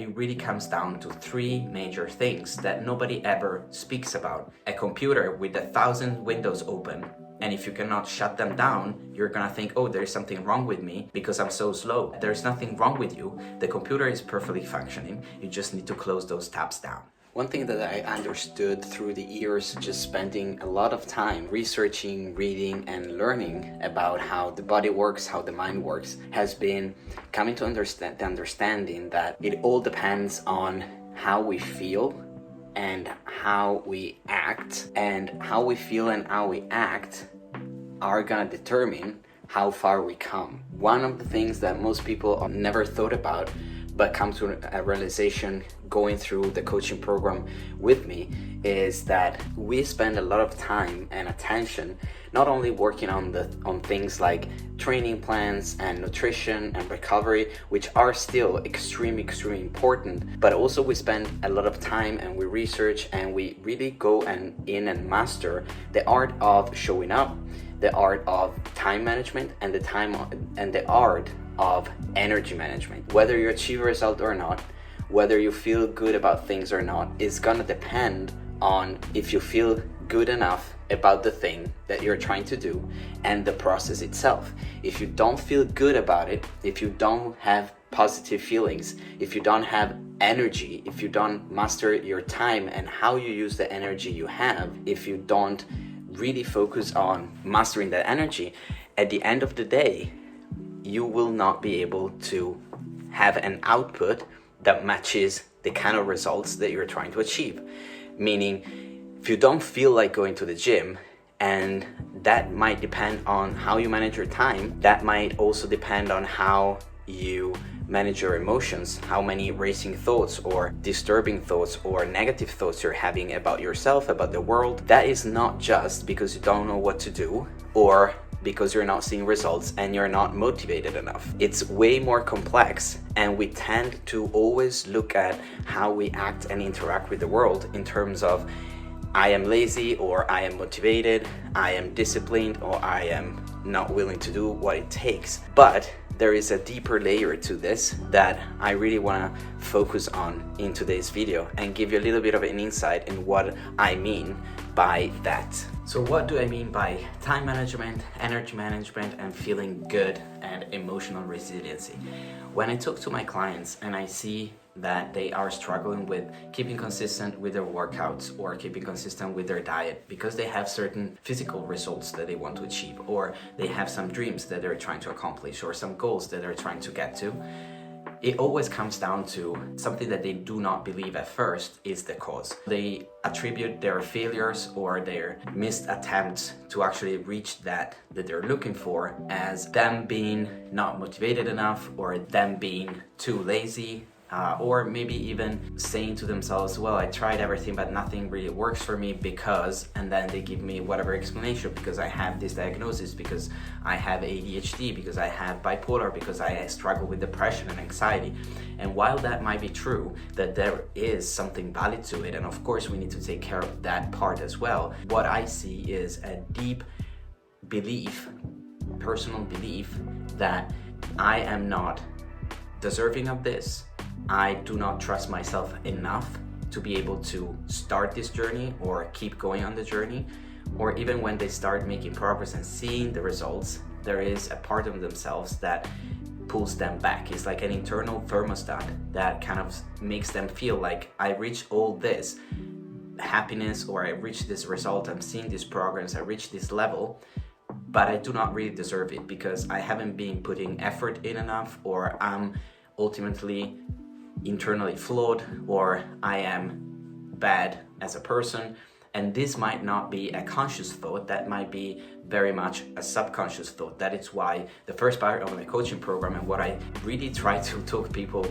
It really comes down to three major things that nobody ever speaks about. A computer with 1,000 windows open, and if you cannot shut them down, you're gonna think, oh, there's something wrong with me because I'm so slow. There's nothing wrong with you. The computer is perfectly functioning. You just need to close those tabs down. One thing that I understood through the years, just spending a lot of time researching, reading, and learning about how the body works, how the mind works, has been coming to understand the understanding that it all depends on how we feel and how we act, and how we feel and how we act are gonna determine how far we come. One of the things that most people never thought about but come to a realization going through the coaching program with me is that we spend a lot of time and attention not only working on things like training plans and nutrition and recovery, which are still extremely important, but also we spend a lot of time and we research and we really go in and master the art of showing up, the art of time management, and the art of energy management. Whether you achieve a result or not, whether you feel good about things or not, is gonna depend on if you feel good enough about the thing that you're trying to do and the process itself. If you don't feel good about it, if you don't have positive feelings, if you don't have energy, if you don't master your time and how you use the energy you have, if you don't really focus on mastering that energy, at the end of the day, you will not be able to have an output that matches the kind of results that you're trying to achieve. Meaning, if you don't feel like going to the gym, and that might depend on how you manage your time, that might also depend on how you manage your emotions, how many racing thoughts or disturbing thoughts or negative thoughts you're having about yourself, about the world. That is not just because you don't know what to do or because you're not seeing results and you're not motivated enough. It's way more complex, and we tend to always look at how we act and interact with the world in terms of I am lazy, or I am motivated, I am disciplined, or I am not willing to do what it takes. But there is a deeper layer to this that I really want to focus on in today's video and give you a little bit of an insight in what I mean by that. So what do I mean by time management, energy management, and feeling good and emotional resiliency? When I talk to my clients and I see that they are struggling with keeping consistent with their workouts or keeping consistent with their diet because they have certain physical results that they want to achieve, or they have some dreams that they're trying to accomplish, or some goals that they're trying to get to, it always comes down to something that they do not believe at first is the cause. They attribute their failures or their missed attempts to actually reach that they're looking for as them being not motivated enough, or them being too lazy, or maybe even saying to themselves, well, I tried everything but nothing really works for me because, and then they give me whatever explanation, because I have this diagnosis, because I have ADHD, because I have bipolar, because I struggle with depression and anxiety. And while that might be true, that there is something valid to it, and of course we need to take care of that part as well, what I see is a deep belief, personal belief, that I am not deserving of this. I do not trust myself enough to be able to start this journey or keep going on the journey. Or even when they start making progress and seeing the results, there is a part of themselves that pulls them back. It's like an internal thermostat that kind of makes them feel like, I reached all this happiness, or I reached this result, I'm seeing this progress, I reached this level, but I do not really deserve it because I haven't been putting effort in enough, or I'm ultimately internally flawed, or I am bad as a person. And this might not be a conscious thought, that might be very much a subconscious thought. That is why the first part of my coaching program, and what I really try to talk people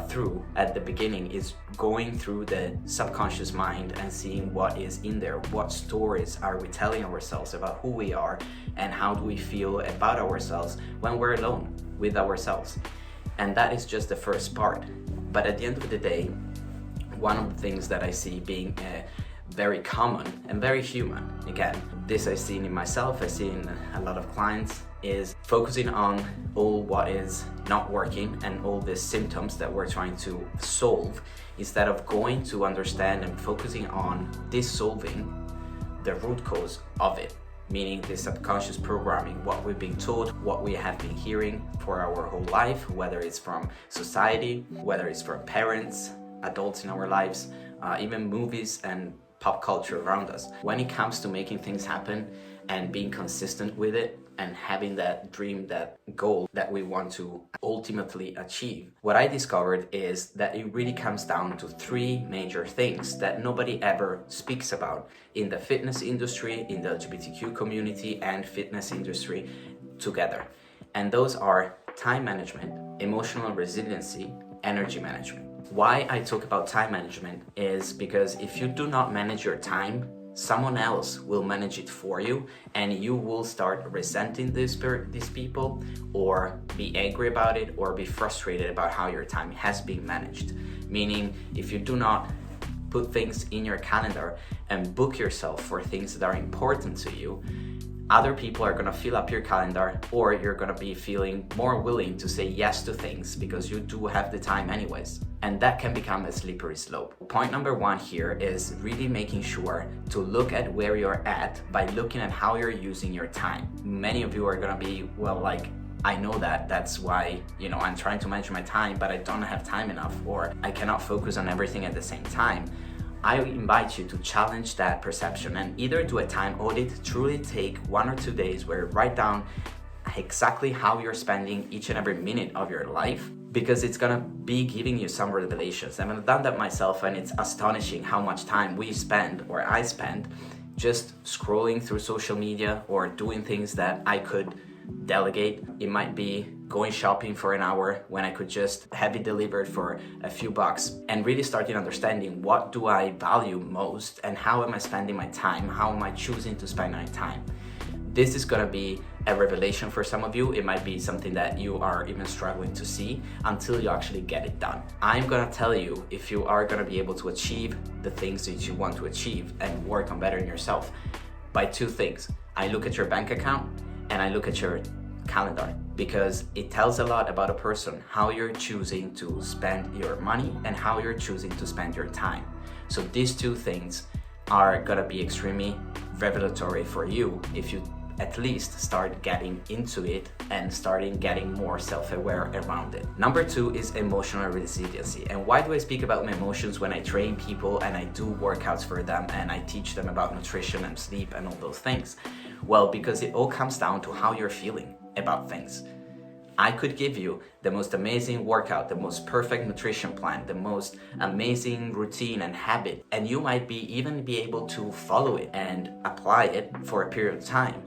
through at the beginning, is going through the subconscious mind and seeing what is in there. What stories are we telling ourselves about who we are, and how do we feel about ourselves when we're alone with ourselves? And that is just the first part. But at the end of the day, one of the things that I see being very common and very human, again, this I've seen in myself, I've seen in a lot of clients, is focusing on all what is not working and all the symptoms that we're trying to solve, instead of going to understand and focusing on dissolving the root cause of it, meaning the subconscious programming, what we've been taught, what we have been hearing for our whole life, whether it's from society, whether it's from parents, adults in our lives, even movies and pop culture around us. When it comes to making things happen and being consistent with it and having that dream, that goal that we want to ultimately achieve, what I discovered is that it really comes down to three major things that nobody ever speaks about in the fitness industry, in the LGBTQ community and fitness industry together. And those are time management, emotional resiliency, energy management. Why I talk about time management is because if you do not manage your time, someone else will manage it for you, and you will start resenting these people, or be angry about it, or be frustrated about how your time has been managed. Meaning, if you do not put things in your calendar and book yourself for things that are important to you, other people are gonna fill up your calendar, or you're gonna be feeling more willing to say yes to things because you do have the time anyways. And that can become a slippery slope. Point number one here is really making sure to look at where you're at by looking at how you're using your time. Many of you are gonna be, well, like, I know that's why, I'm trying to manage my time, but I don't have time enough, or I cannot focus on everything at the same time. I invite you to challenge that perception and either do a time audit, truly take 1 or 2 days where you write down exactly how you're spending each and every minute of your life, because it's gonna be giving you some revelations. I've done that myself, and it's astonishing how much time we spend, or I spend, just scrolling through social media or doing things that I could delegate. It might be going shopping for an hour when I could just have it delivered for a few bucks, and really starting understanding what do I value most and how am I spending my time, how am I choosing to spend my time. This is gonna be a revelation for some of you. It might be something that you are even struggling to see until you actually get it done. I'm gonna tell you if you are gonna be able to achieve the things that you want to achieve and work on bettering yourself by two things. I look at your bank account and I look at your calendar, because it tells a lot about a person, how you're choosing to spend your money and how you're choosing to spend your time. So these two things are gonna be extremely revelatory for you if you at least start getting into it and starting getting more self-aware around it. Number two is emotional resiliency. And why do I speak about my emotions when I train people and I do workouts for them and I teach them about nutrition and sleep and all those things? Well, because it all comes down to how you're feeling about things. I could give you the most amazing workout, the most perfect nutrition plan, the most amazing routine and habit, and you might even be able to follow it and apply it for a period of time.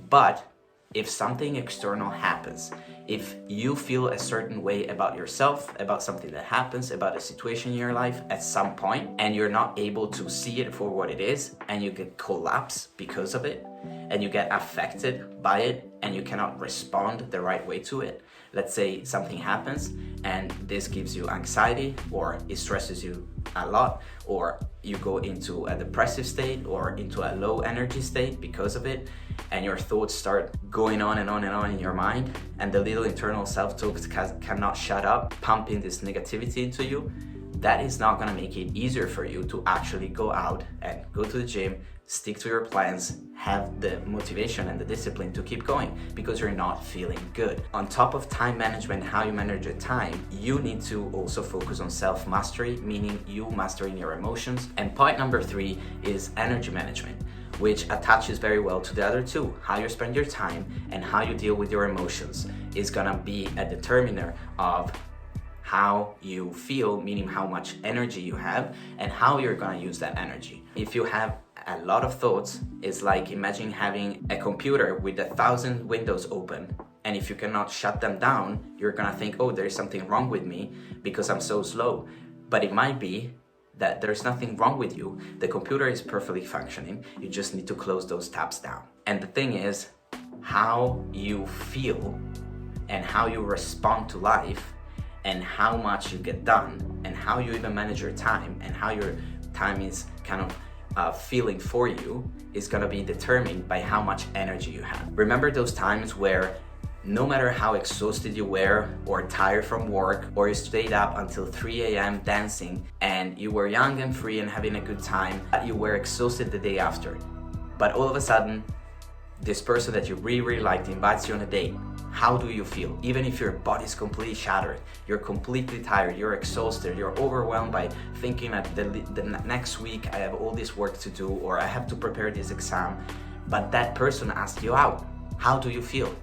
But if something external happens, if you feel a certain way about yourself, about something that happens, about a situation in your life at some point, and you're not able to see it for what it is, and you get collapse because of it, and you get affected by it, and you cannot respond the right way to it. Let's say something happens and this gives you anxiety, or it stresses you a lot, or you go into a depressive state or into a low energy state because of it, and your thoughts start going on and on and on in your mind, and the little internal self-talk cannot shut up, pumping this negativity into you. That is not gonna make it easier for you to actually go out and go to the gym, stick to your plans, have the motivation and the discipline to keep going, because you're not feeling good. On top of time management, how you manage your time, you need to also focus on self-mastery, meaning you mastering your emotions. And point number three is energy management, which attaches very well to the other two. How you spend your time and how you deal with your emotions is gonna be a determiner of how you feel, meaning how much energy you have and how you're gonna use that energy. If you have a lot of thoughts, it's like imagine having a computer with 1,000 windows open, and if you cannot shut them down, you're gonna think, oh, there's something wrong with me because I'm so slow. But it might be that there's nothing wrong with you. The computer is perfectly functioning. You just need to close those tabs down. And the thing is, how you feel and how you respond to life and how much you get done and how you even manage your time and how your time is kind of feeling for you is gonna be determined by how much energy you have. Remember those times where no matter how exhausted you were or tired from work, or you stayed up until 3 a.m. dancing and you were young and free and having a good time, but you were exhausted the day after. But all of a sudden, this person that you really liked invites you on a date. How do you feel? Even if your body's completely shattered, you're completely tired, you're exhausted, you're overwhelmed by thinking that the next week I have all this work to do, or I have to prepare this exam, but that person asked you out. How do you feel?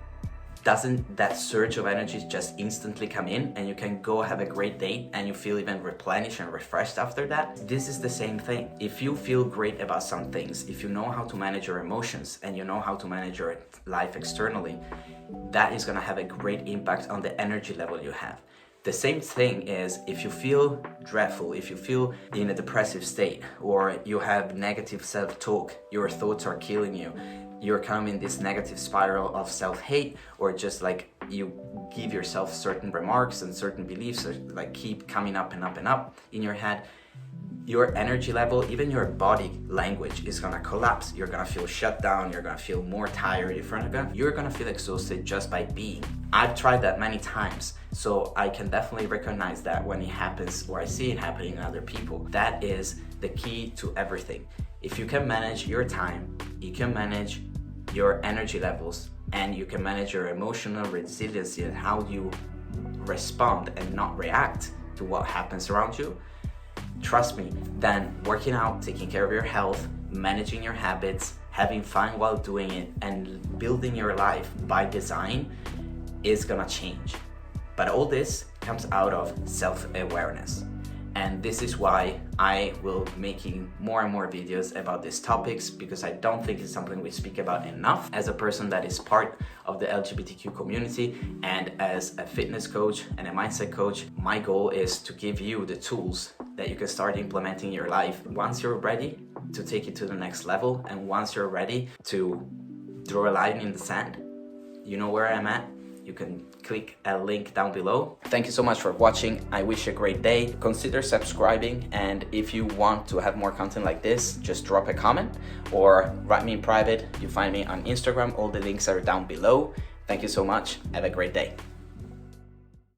Doesn't that surge of energy just instantly come in and you can go have a great date and you feel even replenished and refreshed after that? This is the same thing. If you feel great about some things, if you know how to manage your emotions and you know how to manage your life externally, that is gonna have a great impact on the energy level you have. The same thing is if you feel dreadful, if you feel in a depressive state, or you have negative self-talk, your thoughts are killing you, you're coming in this negative spiral of self-hate, or just like you give yourself certain remarks and certain beliefs like keep coming up and up and up in your head, your energy level, even your body language is gonna collapse. You're gonna feel shut down, you're gonna feel more tired, you're gonna feel exhausted just by being. I've tried that many times, so I can definitely recognize that when it happens, or I see it happening in other people. That is the key to everything. If you can manage your time, you can manage your energy levels, and you can manage your emotional resiliency and how you respond and not react to what happens around you, trust me, then working out, taking care of your health, managing your habits, having fun while doing it, and building your life by design is gonna change. But all this comes out of self-awareness. And this is why I will be making more and more videos about these topics, because I don't think it's something we speak about enough. As a person that is part of the LGBTQ community and as a fitness coach and a mindset coach, my goal is to give you the tools that you can start implementing in your life once you're ready to take it to the next level, and once you're ready to draw a line in the sand. You know where I'm at. You can click a link down below. Thank you so much for watching. I wish you a great day. Consider subscribing, and if you want to have more content like this, just drop a comment or write me in private. You find me on Instagram. All the links are down below. Thank you so much. Have a great day.